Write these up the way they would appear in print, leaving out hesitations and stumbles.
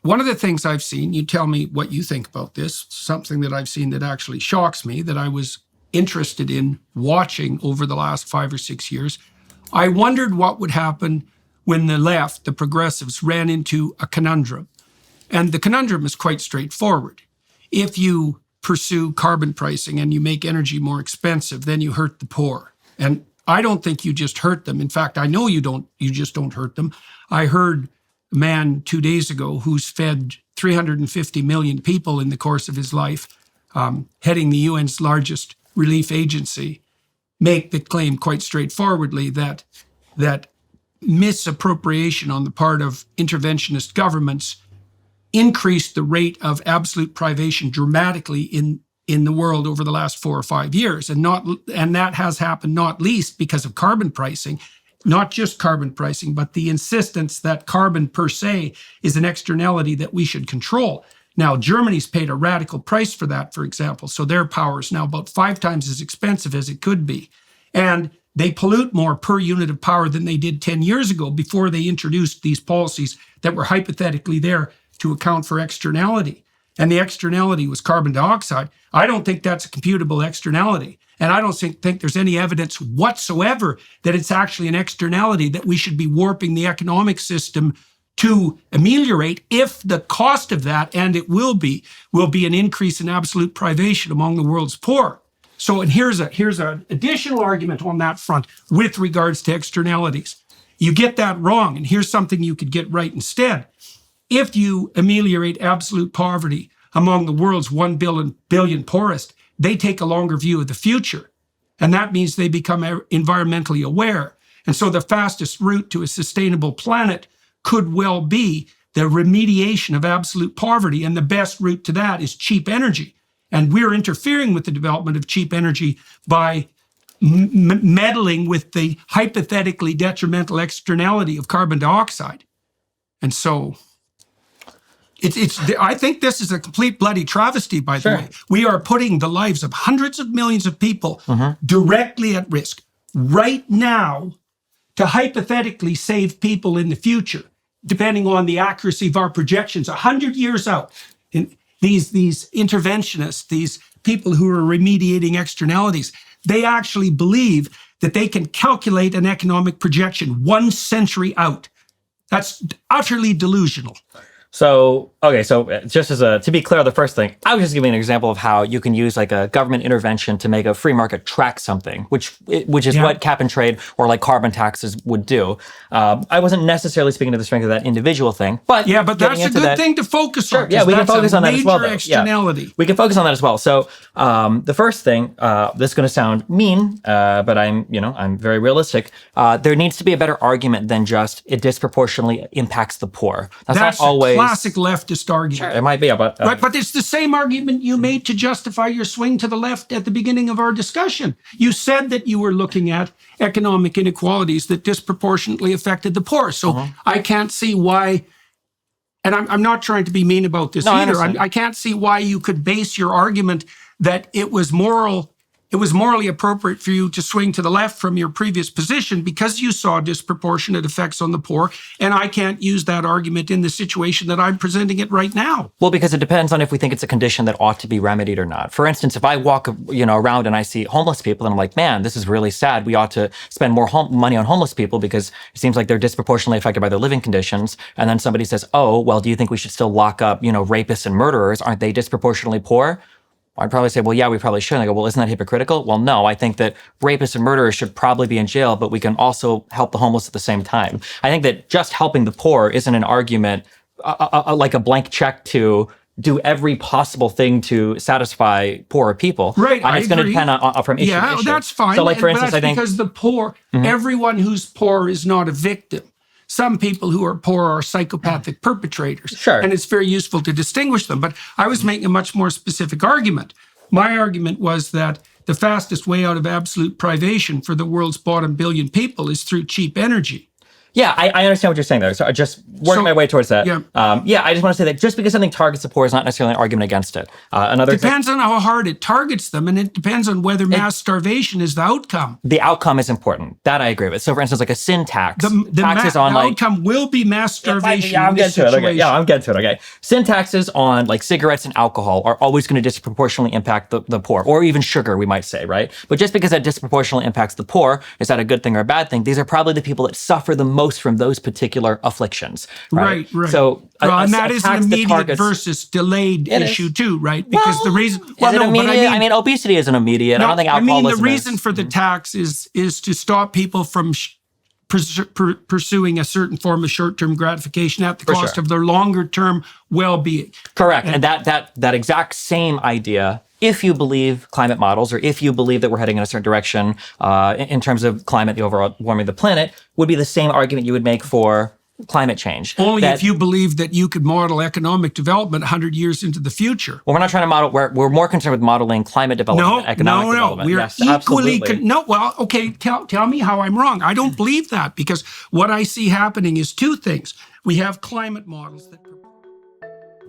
one of the things I've seen, you tell me what you think about this, something that I've seen that actually shocks me, that I was interested in watching over the last 5 or 6 years. I wondered what would happen when the left, the progressives, ran into a conundrum. And the conundrum is quite straightforward. If you pursue carbon pricing and you make energy more expensive, then you hurt the poor. And I don't think you just hurt them. In fact, I know you just don't hurt them. I heard a man 2 days ago who's fed 350 million people in the course of his life, heading the UN's largest relief agency, make the claim quite straightforwardly that misappropriation on the part of interventionist governments increased the rate of absolute privation dramatically in the world over the last 4 or 5 years. And that has happened not least because of carbon pricing, not just carbon pricing, but the insistence that carbon per se is an externality that we should control. Now, Germany's paid a radical price for that, for example. So their power is now about 5 times as expensive as it could be. And they pollute more per unit of power than they did 10 years ago before they introduced these policies that were hypothetically there to account for externality. And the externality was carbon dioxide. I don't think that's a computable externality. And I don't think there's any evidence whatsoever that it's actually an externality that we should be warping the economic system to ameliorate, if the cost of that, and it will be an increase in absolute privation among the world's poor. So, and here's an additional argument on that front with regards to externalities. You get that wrong, and here's something you could get right instead. If you ameliorate absolute poverty among the world's 1 billion poorest, they take a longer view of the future. And that means they become environmentally aware. And so the fastest route to a sustainable planet could well be the remediation of absolute poverty. And the best route to that is cheap energy. And we're interfering with the development of cheap energy by meddling with the hypothetically detrimental externality of carbon dioxide. And so I think this is a complete bloody travesty, by the way. We are putting the lives of hundreds of millions of people directly at risk right now to hypothetically save people in the future, depending on the accuracy of our projections 100 years out. And these interventionists, these people who are remediating externalities, they actually believe that they can calculate an economic projection 1 century out. That's utterly delusional. So, okay, so just to be clear, the first thing, I was just giving an example of how you can use like a government intervention to make a free market track something, which is what cap and trade or like carbon taxes would do. I wasn't necessarily speaking to the strength of that individual thing, but yeah, but that's a good thing to focus on. Yeah, we can focus on that as well. Major externality. Yeah, we can focus on that as well. So, the first thing, this is going to sound mean, but I'm very realistic. There needs to be a better argument than just it disproportionately impacts the poor. That's not always classic leftist argument. Sure, it might be, but right, but it's the same argument you made to justify your swing to the left at the beginning of our discussion. You said that you were looking at economic inequalities that disproportionately affected the poor. So I can't see why, and I'm not trying to be mean about this either. I can't see why you could base your argument that it was morally appropriate for you to swing to the left from your previous position because you saw disproportionate effects on the poor, and I can't use that argument in the situation that I'm presenting it right now. Well, because it depends on if we think it's a condition that ought to be remedied or not. For instance, if I walk, around and I see homeless people and I'm like, man, this is really sad. We ought to spend more money on homeless people because it seems like they're disproportionately affected by their living conditions. And then somebody says, oh, well, do you think we should still lock up, rapists and murderers? Aren't they disproportionately poor? I'd probably say, well, yeah, we probably should. And I go, well, isn't that hypocritical? Well, no, I think that rapists and murderers should probably be in jail, but we can also help the homeless at the same time. I think that just helping the poor isn't an argument like a blank check to do every possible thing to satisfy poorer people. Right, it's going to depend on from issue to issue. Yeah, that's fine. So, like, for instance, I think because the poor, everyone who's poor is not a victim. Some people who are poor are psychopathic perpetrators. Sure. And it's very useful to distinguish them. But I was making a much more specific argument. My argument was that the fastest way out of absolute privation for the world's bottom billion people is through cheap energy. Yeah, I understand what you're saying there. So I just working my way towards that. Yeah. I just want to say that just because something targets the poor is not necessarily an argument against it. Depends on how hard it targets them, and it depends on whether mass starvation is the outcome. The outcome is important. That I agree with. So, for instance, like a sin tax. The outcome will be mass starvation. I'm getting to it. Okay. Yeah, I'm getting to it. Okay. Sin taxes on like cigarettes and alcohol are always going to disproportionately impact the poor, or even sugar, we might say, right? But just because that disproportionately impacts the poor, is that a good thing or a bad thing? These are probably the people that suffer the most from those particular afflictions. Right. So, and that is an immediate versus delayed issue too, right? Because the reason, I mean, obesity is an immediate. I don't think alcoholism the reason for the tax is to stop people from pursuing a certain form of short-term gratification at the cost of their longer-term well-being. Correct, and that exact same idea. If you believe climate models, or if you believe that we're heading in a certain direction in terms of climate, the overall warming of the planet, would be the same argument you would make for climate change. Only if you believe that you could model economic development 100 years into the future. Well, we're not trying to model. We're more concerned with modeling climate development, than economic development. We're yes, equally. Tell me how I'm wrong. I don't believe that, because what I see happening is two things. We have climate models that.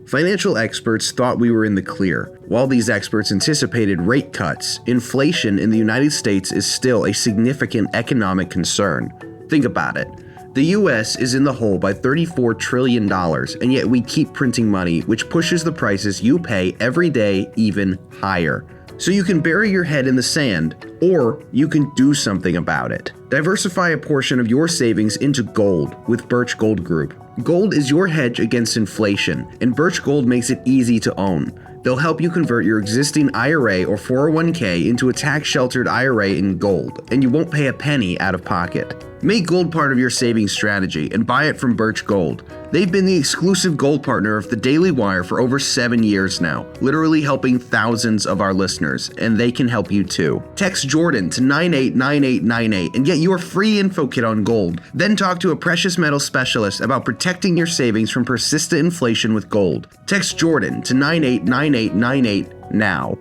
Financial experts thought we were in the clear. While these experts anticipated rate cuts, inflation in the United States is still a significant economic concern. Think about it. The US is in the hole by $34 trillion, and yet we keep printing money, which pushes the prices you pay every day even higher. So you can bury your head in the sand, or you can do something about it. Diversify a portion of your savings into gold with Birch Gold Group. Gold is your hedge against inflation, and Birch Gold makes it easy to own. They'll help you convert your existing IRA or 401k into a tax-sheltered IRA in gold, and you won't pay a penny out of pocket. Make gold part of your savings strategy and buy it from Birch Gold. They've been the exclusive gold partner of the Daily Wire for over 7 years now, literally helping thousands of our listeners, and they can help you too. Text Jordan to 989898 and get your free info kit on gold. Then talk to a precious metal specialist about protecting your savings from persistent inflation with gold. Text Jordan to 989898 now.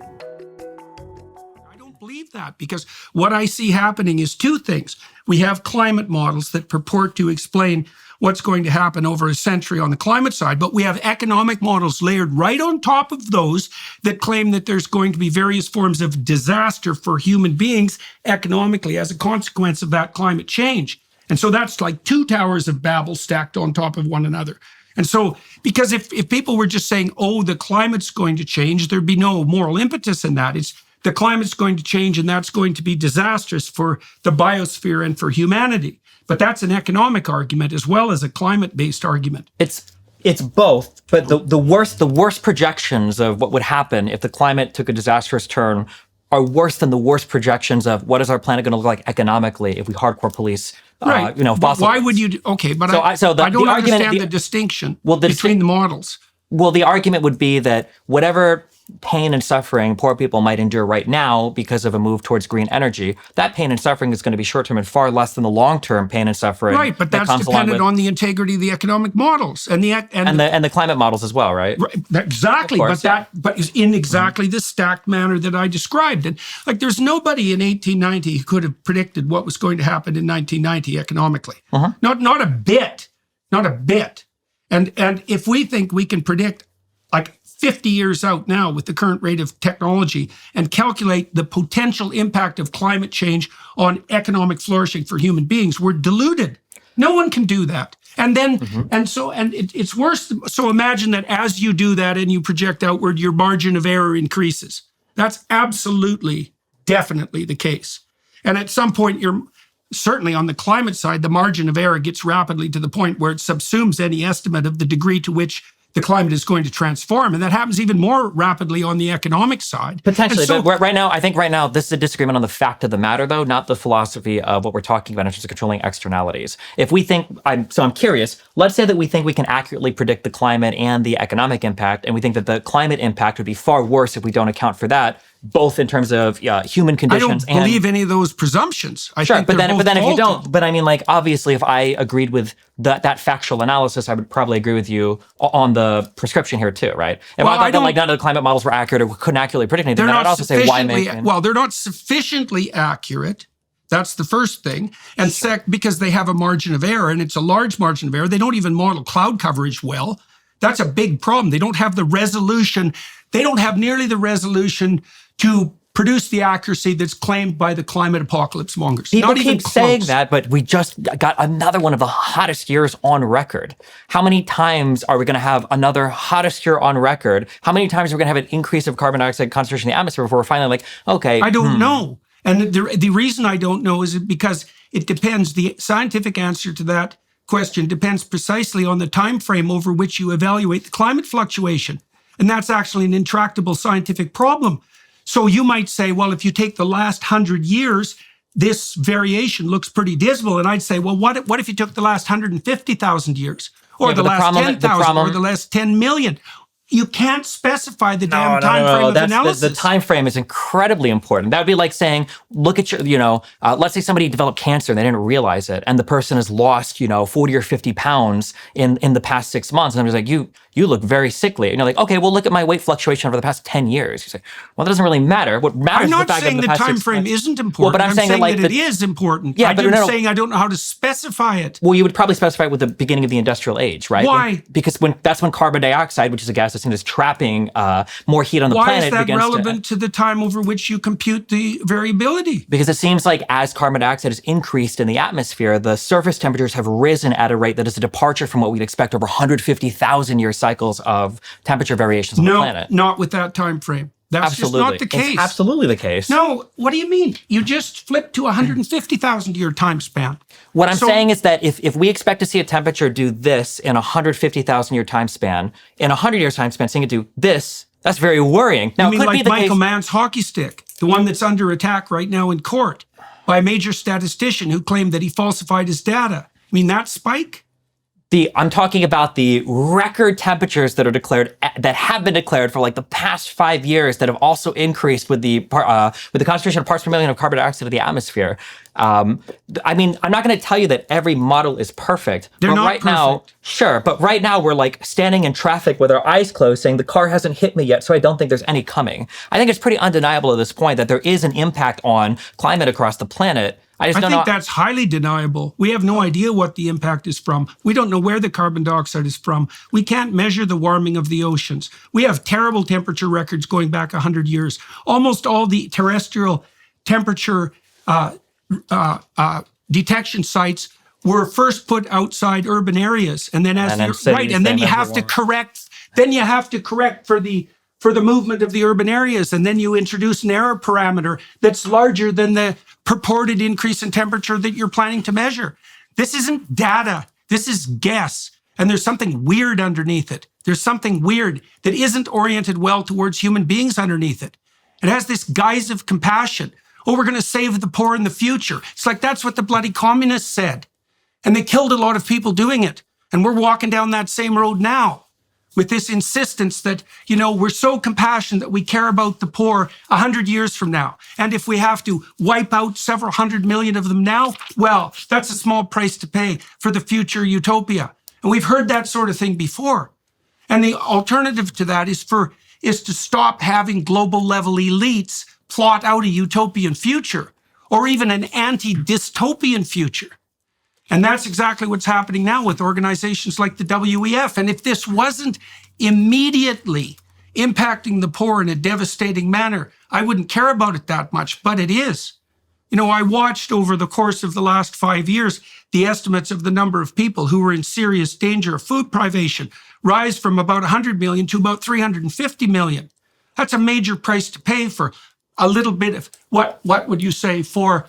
Believe that, because what I see happening is two things. We have climate models that purport to explain what's going to happen over a century on the climate side, but we have economic models layered right on top of those that claim that there's going to be various forms of disaster for human beings economically as a consequence of that climate change. And so that's like two towers of Babel stacked on top of one another. And so, because if people were just saying, oh, the climate's going to change, there'd be no moral impetus in that. It's the climate's going to change, and that's going to be disastrous for the biosphere and for humanity. But that's an economic argument as well as a climate-based argument. It's both, but the worst projections of what would happen if the climate took a disastrous turn are worse than the worst projections of what is our planet going to look like economically if we hardcore police. Right. But why would you? Okay, but I don't understand the distinction between the models. Well, the argument would be that whatever pain and suffering poor people might endure right now because of a move towards green energy, that pain and suffering is going to be short-term and far less than the long-term pain and suffering. Right, but that's dependent on the integrity of the economic models and the climate models as well, right? Right, exactly, but is in exactly the stacked manner that I described. And like, there's nobody in 1890 who could have predicted what was going to happen in 1990 economically. Not a bit. And if we think we can predict like 50 years out now with the current rate of technology and calculate the potential impact of climate change on economic flourishing for human beings, we're deluded. No one can do that. And then, it's worse. So imagine that as you do that and you project outward, your margin of error increases. That's absolutely, definitely the case. And at some point, certainly on the climate side, the margin of error gets rapidly to the point where it subsumes any estimate of the degree to which the climate is going to transform. And that happens even more rapidly on the economic side. Potentially, but I think right now, this is a disagreement on the fact of the matter, though, not the philosophy of what we're talking about in terms of controlling externalities. If we think, I'm curious, let's say that we think we can accurately predict the climate and the economic impact, and we think that the climate impact would be far worse if we don't account for that, both in terms of human conditions. I don't believe any of those presumptions. I think but then if you don't, but I mean, like, obviously, if I agreed with that factual analysis, I would probably agree with you on the prescription here too, right? If I thought that like none of the climate models were accurate or couldn't accurately predict anything, then I'd also say why make. Well, they're not sufficiently accurate That's the first thing. And because they have a margin of error, and it's a large margin of error, they don't even model cloud coverage well. That's a big problem. They don't have the resolution. They don't have nearly the resolution to produce the accuracy that's claimed by the climate apocalypse mongers. People Not even keep saying close. that, but we just got another one of the hottest years on record. How many times are we going to have another hottest year on record? How many times are we going to have an increase of carbon dioxide concentration in the atmosphere before we're finally like, okay. I don't know. And the reason I don't know is because it depends. The scientific answer to that question depends precisely on the time frame over which you evaluate the climate fluctuation. And that's actually an intractable scientific problem. So you might say, well, if you take the last 100 years, this variation looks pretty dismal. And I'd say, well, what if you took the last 150,000 years? Or the last 10,000 or the last 10 million? You can't specify the damn time frame of analysis. The time frame is incredibly important. That would be like saying, look at your, let's say somebody developed cancer and they didn't realize it, and the person has lost, 40 or 50 pounds in the past 6 months. And I'm just like, you look very sickly. And you're like, okay, well, look at my weight fluctuation over the past 10 years. You say, well, that doesn't really matter. What matters I'm is the not fact saying that the time frame isn't important. Well, but I'm saying that it is important. Yeah, I'm saying I don't know how to specify it. Well, you would probably specify it with the beginning of the industrial age, right? Why? Because that's when carbon dioxide, which is a gas that's seen as trapping more heat on the planet. Why is that relevant to the time over which you compute the variability? Because it seems like as carbon dioxide has increased in the atmosphere, the surface temperatures have risen at a rate that is a departure from what we'd expect over 150,000 year cycles of temperature variations on the planet. No, not with that time frame. That's absolutely. just not the case. It's absolutely the case. No, what do you mean? You just flipped to 150,000 year time span. What I'm saying is that if we expect to see a temperature do this in a 150,000 year time span, in a 100 years time span, seeing it do this, that's very worrying. Now, you mean like Michael Mann's hockey stick, the one that's under attack right now in court by a major statistician who claimed that he falsified his data? I mean, that spike? I'm talking about the record temperatures that have been declared for like the past 5 years that have also increased with the concentration of parts per million of carbon dioxide in the atmosphere. I mean, I'm not going to tell you that every model is perfect. They're not perfect. Now, sure, but right now we're like standing in traffic with our eyes closed saying the car hasn't hit me yet, so I don't think there's any coming. I think it's pretty undeniable at this point that there is an impact on climate across the planet. I think that's highly deniable. We have no idea what the impact is from. We don't know where the carbon dioxide is from. We can't measure the warming of the oceans. We have terrible temperature records going back 100 years. Almost all the terrestrial temperature detection sites were first put outside urban areas, and then then you have to correct. Then you have to correct for the movement of the urban areas, and then you introduce an error parameter that's larger than the purported increase in temperature that you're planning to measure. This isn't data. This is guess. And there's something weird underneath it. There's something weird that isn't oriented well towards human beings underneath it. It has this guise of compassion. Oh, we're going to save the poor in the future. It's like that's what the bloody communists said. And they killed a lot of people doing it. And we're walking down that same road now, with this insistence that, we're so compassionate that we care about the poor 100 years from now. And if we have to wipe out several 100 million of them now, well, that's a small price to pay for the future utopia. And we've heard that sort of thing before. And the alternative to that is to stop having global level elites plot out a utopian future, or even an anti-dystopian future. And that's exactly what's happening now with organizations like the WEF. And if this wasn't immediately impacting the poor in a devastating manner, I wouldn't care about it that much, but it is. I watched over the course of the last 5 years, the estimates of the number of people who were in serious danger of food privation rise from about 100 million to about 350 million. That's a major price to pay for a little bit of, what would you say, for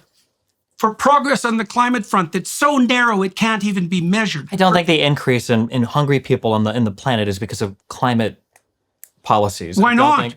progress on the climate front that's so narrow it can't even be measured. I don't think the increase in hungry people on the planet is because of climate policies. Why not?